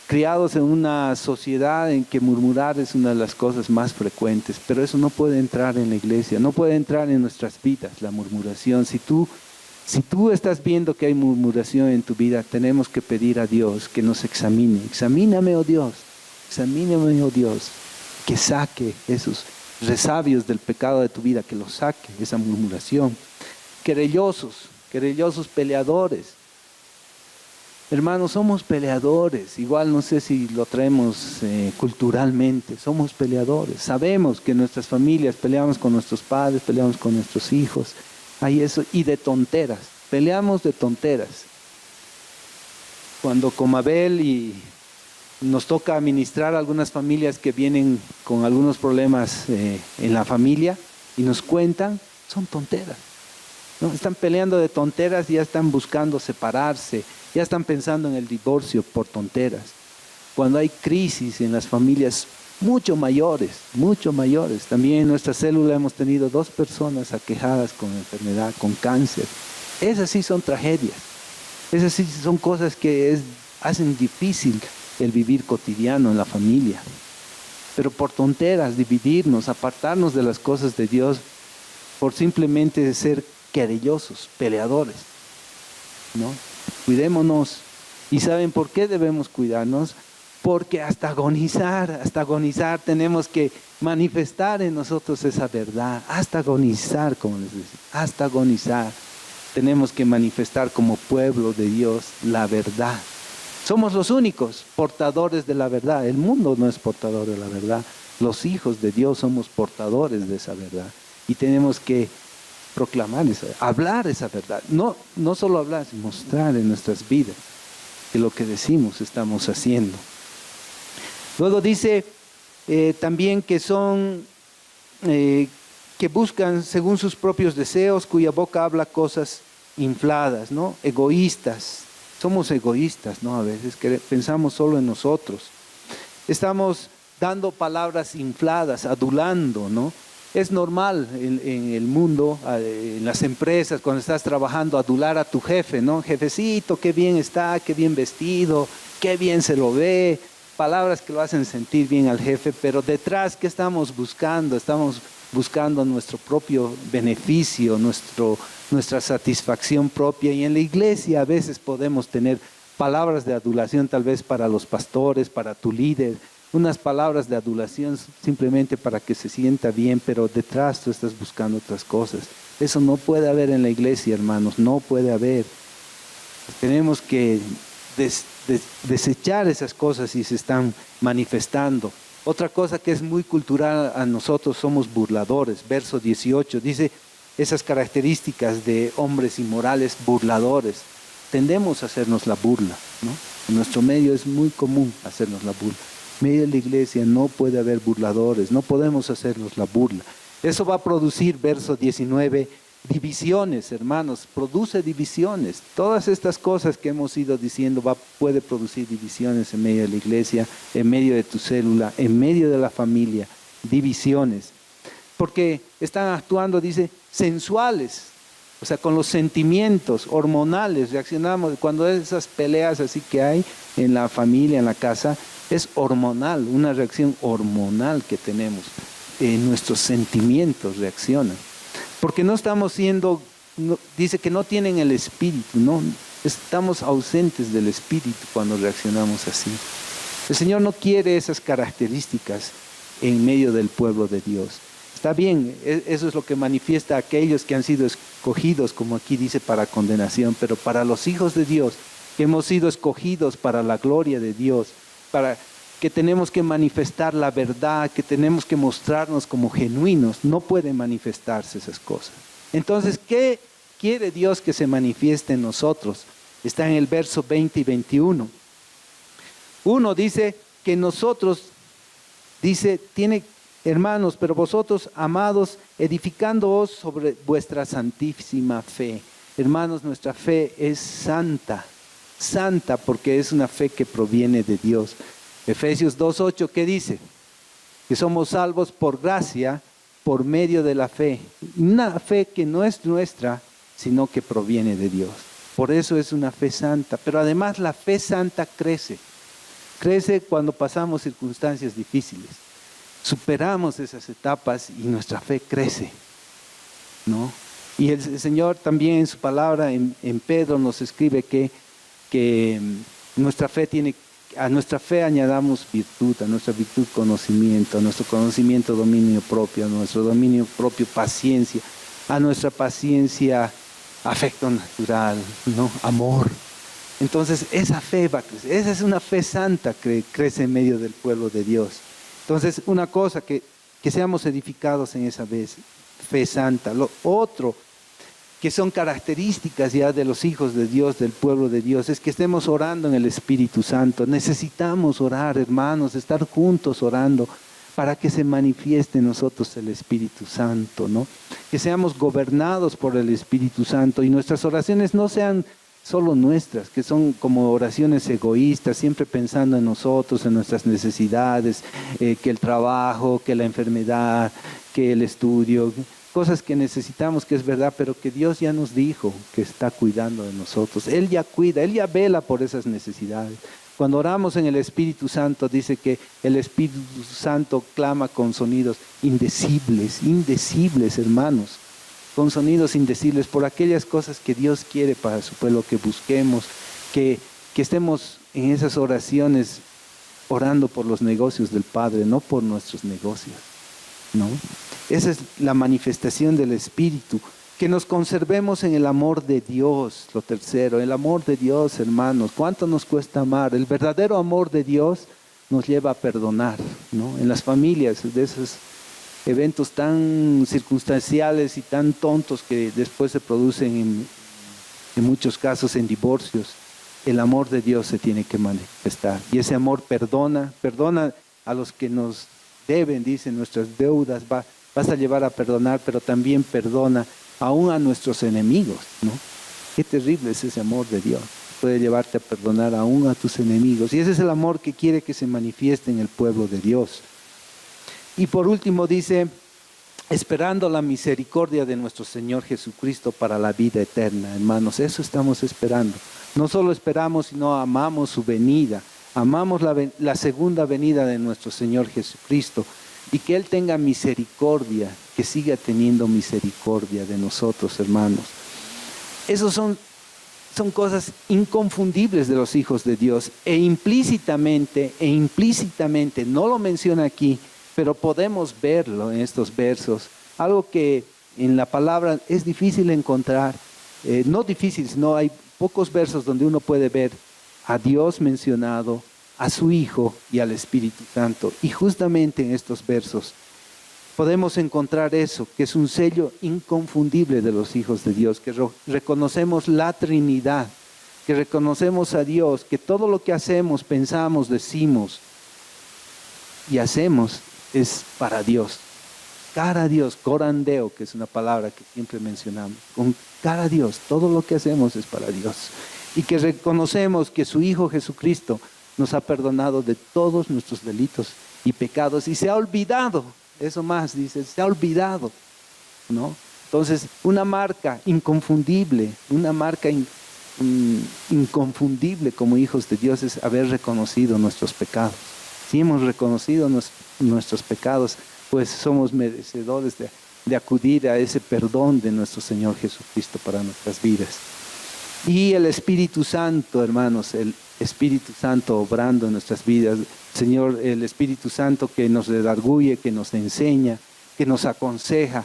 criados en una sociedad en que murmurar es una de las cosas más frecuentes, pero eso no puede entrar en la iglesia, no puede entrar en nuestras vidas, la murmuración. Si tú estás viendo que hay murmuración en tu vida, tenemos que pedir a Dios que nos examine. Examíname, oh Dios, que saque esos resabios del pecado de tu vida, que los saque, esa murmuración. Querellosos, peleadores. Hermanos, somos peleadores. Igual no sé si lo traemos culturalmente. Somos peleadores. Sabemos que en nuestras familias peleamos con nuestros padres, peleamos con nuestros hijos. Hay eso, y de tonteras. Peleamos de tonteras. Cuando como Abel y nos toca administrar a algunas familias que vienen con algunos problemas en la familia y nos cuentan, son tonteras. ¿No? Están peleando de tonteras y ya están buscando separarse, ya están pensando en el divorcio por tonteras. Cuando hay crisis en las familias mucho mayores. También en nuestra célula hemos tenido 2 personas aquejadas con enfermedad, con cáncer. Esas sí son tragedias. Esas sí son cosas que hacen difícil el vivir cotidiano en la familia. Pero por tonteras, dividirnos, apartarnos de las cosas de Dios, por simplemente ser querellosos, peleadores, ¿no? Cuidémonos. ¿Y saben por qué debemos cuidarnos? Porque hasta agonizar tenemos que manifestar en nosotros esa verdad. Hasta agonizar, como les decía, hasta agonizar. Tenemos que manifestar como pueblo de Dios la verdad. Somos los únicos portadores de la verdad. El mundo no es portador de la verdad. Los hijos de Dios somos portadores de esa verdad. Y tenemos que proclamar hablar esa verdad. No solo hablar, sino mostrar en nuestras vidas que lo que decimos estamos haciendo. Luego dice también que son que buscan según sus propios deseos, cuya boca habla cosas infladas, ¿no? Egoístas. Somos egoístas, ¿no? A veces que pensamos solo en nosotros. Estamos dando palabras infladas, adulando, ¿no? Es normal en el mundo, en las empresas, cuando estás trabajando, adular a tu jefe, ¿no? Jefecito, qué bien está, qué bien vestido, qué bien se lo ve. Palabras que lo hacen sentir bien al jefe, pero detrás, ¿qué estamos buscando? Estamos buscando nuestro propio beneficio, nuestra satisfacción propia. Y en la iglesia a veces podemos tener palabras de adulación tal vez para los pastores, para tu líder, unas palabras de adulación simplemente para que se sienta bien, pero detrás tú estás buscando otras cosas. Eso no puede haber en la iglesia, hermanos, no puede haber. Tenemos que desechar esas cosas si se están manifestando. Otra cosa que es muy cultural a nosotros, somos burladores. Verso 18 dice esas características de hombres inmorales, burladores. Tendemos a hacernos la burla, ¿no? En nuestro medio es muy común hacernos la burla. En medio de la iglesia no puede haber burladores, no podemos hacernos la burla. Eso va a producir, verso 19, divisiones, hermanos, produce divisiones. Todas estas cosas que hemos ido diciendo puede producir divisiones en medio de la iglesia, en medio de tu célula, en medio de la familia, divisiones. Porque están actuando, dice, sensuales, o sea, con los sentimientos hormonales, reaccionamos. Cuando esas peleas así que hay en la familia, en la casa, es hormonal, una reacción hormonal que tenemos. Nuestros sentimientos reaccionan. Porque no estamos siendo, dice que no tienen el espíritu, no, estamos ausentes del espíritu cuando reaccionamos así. El Señor no quiere esas características en medio del pueblo de Dios. Está bien, eso es lo que manifiesta a aquellos que han sido escogidos, como aquí dice, para condenación, pero para los hijos de Dios, que hemos sido escogidos para la gloria de Dios, para que tenemos que manifestar la verdad, que tenemos que mostrarnos como genuinos, no pueden manifestarse esas cosas. Entonces, ¿qué quiere Dios que se manifieste en nosotros? Está en el verso 20 y 21. Uno dice que nosotros, dice, hermanos, pero vosotros, amados, edificándoos sobre vuestra santísima fe. Hermanos, nuestra fe es santa, santa porque es una fe que proviene de Dios. Efesios 2:8, ¿qué dice? Que somos salvos por gracia, por medio de la fe. Una fe que no es nuestra, sino que proviene de Dios. Por eso es una fe santa. Pero además la fe santa crece. Crece cuando pasamos circunstancias difíciles. Superamos esas etapas y nuestra fe crece, ¿no? Y el Señor también en su palabra, en Pedro, nos escribe que nuestra fe a nuestra fe añadamos virtud, a nuestra virtud conocimiento, a nuestro conocimiento dominio propio, a nuestro dominio propio paciencia, a nuestra paciencia afecto natural, ¿no? Amor. Entonces esa fe va a crecer, esa es una fe santa que crece en medio del pueblo de Dios. Entonces una cosa, que seamos edificados en esa fe santa. Lo otro, que son características ya de los hijos de Dios, del pueblo de Dios, es que estemos orando en el Espíritu Santo. Necesitamos orar, hermanos, estar juntos orando para que se manifieste en nosotros el Espíritu Santo, ¿no? Que seamos gobernados por el Espíritu Santo y nuestras oraciones no sean solo nuestras, que son como oraciones egoístas, siempre pensando en nosotros, en nuestras necesidades, que el trabajo, que la enfermedad, que el estudio, cosas que necesitamos, que es verdad, pero que Dios ya nos dijo que está cuidando de nosotros. Él ya cuida, Él ya vela por esas necesidades. Cuando oramos en el Espíritu Santo, dice que el Espíritu Santo clama con sonidos indecibles, hermanos, con sonidos indecibles por aquellas cosas que Dios quiere para su pueblo, que busquemos, que estemos en esas oraciones orando por los negocios del Padre, no por nuestros negocios, ¿no? Esa es la manifestación del Espíritu. Que nos conservemos en el amor de Dios, lo tercero, el amor de Dios, hermanos. ¿Cuánto nos cuesta amar? El verdadero amor de Dios nos lleva a perdonar, ¿no? En las familias, de esos eventos tan circunstanciales y tan tontos que después se producen en muchos casos en divorcios, el amor de Dios se tiene que manifestar. Y ese amor perdona a los que nos deben, dicen, nuestras deudas, vas a llevar a perdonar, pero también perdona aún a nuestros enemigos, ¿no? Qué terrible es ese amor de Dios. Puede llevarte a perdonar aún a tus enemigos. Y ese es el amor que quiere que se manifieste en el pueblo de Dios. Y por último dice, esperando la misericordia de nuestro Señor Jesucristo para la vida eterna. Hermanos, eso estamos esperando. No solo esperamos, sino amamos su venida. Amamos la segunda venida de nuestro Señor Jesucristo. Y que Él tenga misericordia, que siga teniendo misericordia de nosotros, hermanos. Esos son cosas inconfundibles de los hijos de Dios. E implícitamente, no lo menciona aquí, pero podemos verlo en estos versos. Algo que en la palabra es difícil encontrar. No difícil, sino hay pocos versos donde uno puede ver a Dios mencionado, a su Hijo y al Espíritu Santo. Y justamente en estos versos podemos encontrar eso, que es un sello inconfundible de los hijos de Dios, que reconocemos la Trinidad, que reconocemos a Dios, que todo lo que hacemos, pensamos, decimos y hacemos es para Dios. Cara a Dios, corandeo, que es una palabra que siempre mencionamos. Con cara a Dios, todo lo que hacemos es para Dios. Y que reconocemos que su Hijo Jesucristo nos ha perdonado de todos nuestros delitos y pecados. Y se ha olvidado, eso más dice, se ha olvidado, ¿no? Entonces, una marca inconfundible, inconfundible como hijos de Dios es haber reconocido nuestros pecados. Si hemos reconocido nuestros pecados, pues somos merecedores de acudir a ese perdón de nuestro Señor Jesucristo para nuestras vidas. Y el Espíritu Santo, hermanos, el Espíritu Santo obrando en nuestras vidas. Señor, el Espíritu Santo que nos redarguye, que nos enseña, que nos aconseja.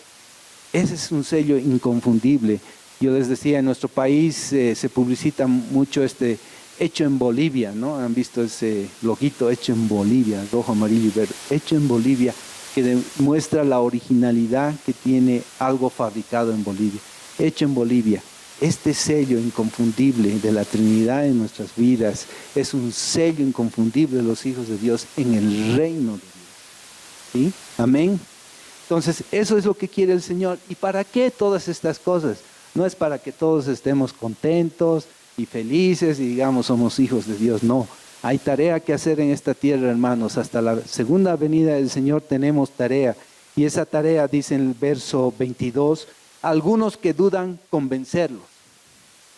Ese es un sello inconfundible. Yo les decía, en nuestro país se publicita mucho hecho en Bolivia, ¿no? Han visto ese loguito, hecho en Bolivia, rojo, amarillo y verde, hecho en Bolivia, que demuestra la originalidad que tiene algo fabricado en Bolivia, hecho en Bolivia. Este sello inconfundible de la Trinidad en nuestras vidas es un sello inconfundible de los hijos de Dios en el reino de Dios. ¿Sí? Amén. Entonces, eso es lo que quiere el Señor. ¿Y para qué todas estas cosas? No es para que todos estemos contentos y felices y digamos somos hijos de Dios. No, hay tarea que hacer en esta tierra, hermanos. Hasta la segunda venida del Señor tenemos tarea. Y esa tarea dice en el verso 22, algunos que dudan, convencerlos.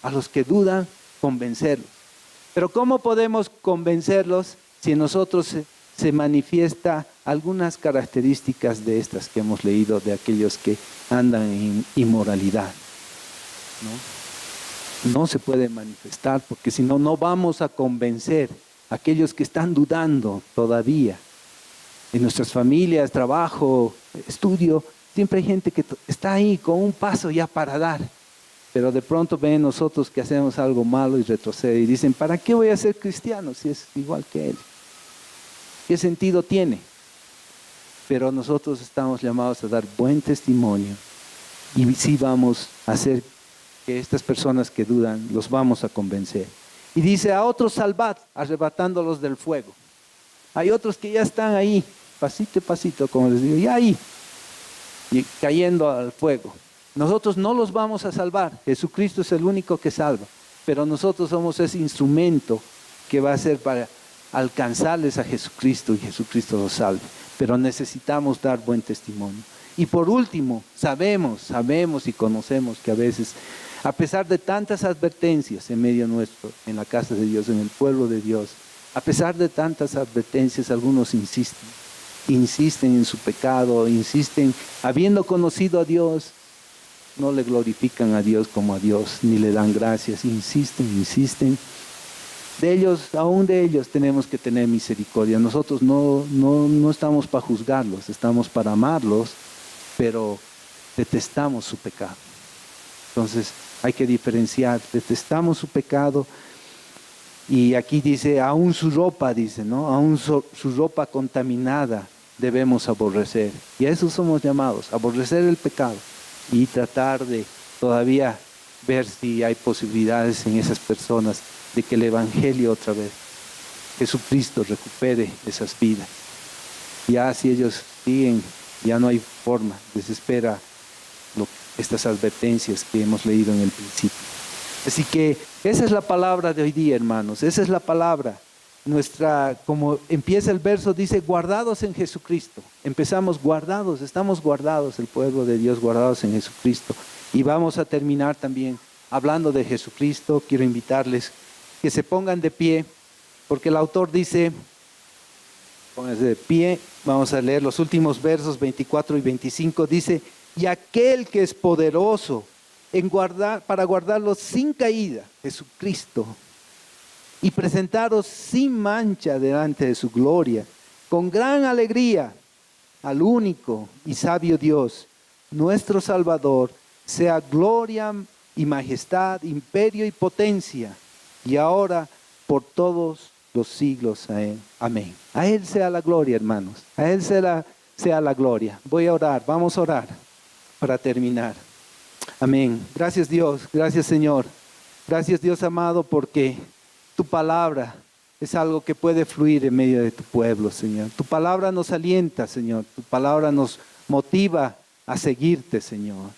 A los que dudan, convencerlos. Pero ¿cómo podemos convencerlos si en nosotros se manifiesta algunas características de estas que hemos leído de aquellos que andan en inmoralidad? No se puede manifestar porque si no, no vamos a convencer a aquellos que están dudando todavía. En nuestras familias, trabajo, estudio, siempre hay gente que está ahí con un paso ya para dar. Pero de pronto ven nosotros que hacemos algo malo y retrocede y dicen, ¿para qué voy a ser cristiano si es igual que él? ¿Qué sentido tiene? Pero nosotros estamos llamados a dar buen testimonio y sí vamos a hacer que estas personas que dudan los vamos a convencer. Y dice, a otros salvad, arrebatándolos del fuego. Hay otros que ya están ahí, pasito a pasito, como les digo, ya ahí, y cayendo al fuego. Nosotros no los vamos a salvar. Jesucristo es el único que salva. Pero nosotros somos ese instrumento que va a ser para alcanzarles a Jesucristo y Jesucristo los salve. Pero necesitamos dar buen testimonio. Y por último, sabemos y conocemos que a veces, a pesar de tantas advertencias en medio nuestro, en la casa de Dios, en el pueblo de Dios, a pesar de tantas advertencias, algunos insisten en su pecado, insisten, habiendo conocido a Dios, no le glorifican a Dios como a Dios, ni le dan gracias, insisten. Aún de ellos tenemos que tener misericordia. Nosotros no estamos para juzgarlos, estamos para amarlos, pero detestamos su pecado. Entonces hay que diferenciar, detestamos su pecado. Y aquí dice, aún su ropa, dice, ¿no? Aún su ropa contaminada debemos aborrecer. Y a eso somos llamados, aborrecer el pecado. Y tratar de todavía ver si hay posibilidades en esas personas de que el Evangelio otra vez, Jesucristo recupere esas vidas. Ya si ellos siguen Ya no hay forma, desespera estas advertencias que hemos leído en el principio. Así que esa es la palabra de hoy día, hermanos, esa es la palabra. Como empieza el verso, dice, guardados en Jesucristo. Empezamos guardados, estamos guardados, el pueblo de Dios guardados en Jesucristo. Y vamos a terminar también hablando de Jesucristo. Quiero invitarles que se pongan de pie, porque el autor dice, pónganse de pie, vamos a leer los últimos versos 24 y 25, dice, y aquel que es poderoso para guardarlos sin caída, Jesucristo, y presentaros sin mancha delante de su gloria, con gran alegría, al único y sabio Dios, nuestro Salvador, sea gloria y majestad, imperio y potencia, y ahora por todos los siglos a Él. Amén. A Él sea la gloria, hermanos. A Él sea la gloria. Voy a orar, vamos a orar para terminar. Amén. Gracias Dios, gracias Señor. Gracias Dios amado, porque tu palabra es algo que puede fluir en medio de tu pueblo, Señor. Tu palabra nos alienta, Señor. Tu palabra nos motiva a seguirte, Señor.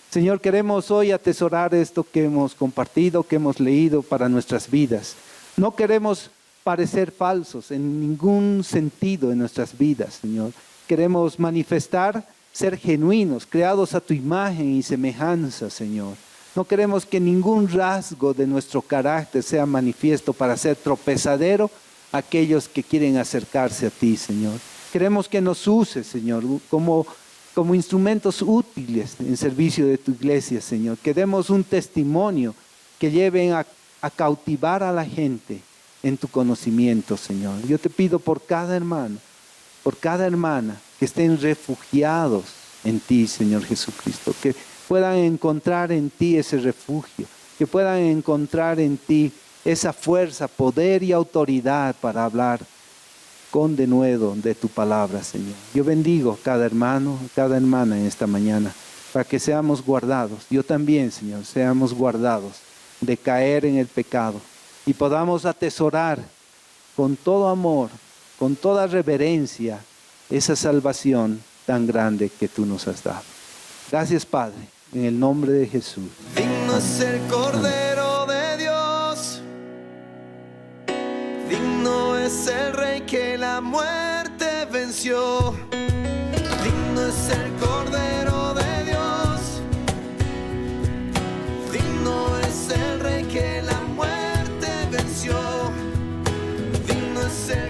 Señor, queremos hoy atesorar esto que hemos compartido, que hemos leído para nuestras vidas. No queremos parecer falsos en ningún sentido en nuestras vidas, Señor. Queremos manifestar, ser genuinos, creados a tu imagen y semejanza, Señor. No queremos que ningún rasgo de nuestro carácter sea manifiesto para ser tropezadero a aquellos que quieren acercarse a ti, Señor. Queremos que nos uses, Señor, como instrumentos útiles en servicio de tu iglesia, Señor. Que demos un testimonio que lleven a cautivar a la gente en tu conocimiento, Señor. Yo te pido por cada hermano, por cada hermana, que estén refugiados en ti, Señor Jesucristo, que puedan encontrar en ti ese refugio, que puedan encontrar en ti esa fuerza, poder y autoridad para hablar con denuedo de tu palabra, Señor. Yo bendigo cada hermano, cada hermana en esta mañana, para que seamos guardados. Yo también, Señor, seamos guardados de caer en el pecado y podamos atesorar con todo amor, con toda reverencia, esa salvación tan grande que tú nos has dado. Gracias, Padre, en el nombre de Jesús. Digno es el Cordero de Dios, digno es el Rey que la muerte venció, digno es el Cordero de Dios, digno es el Rey que la muerte venció, digno es el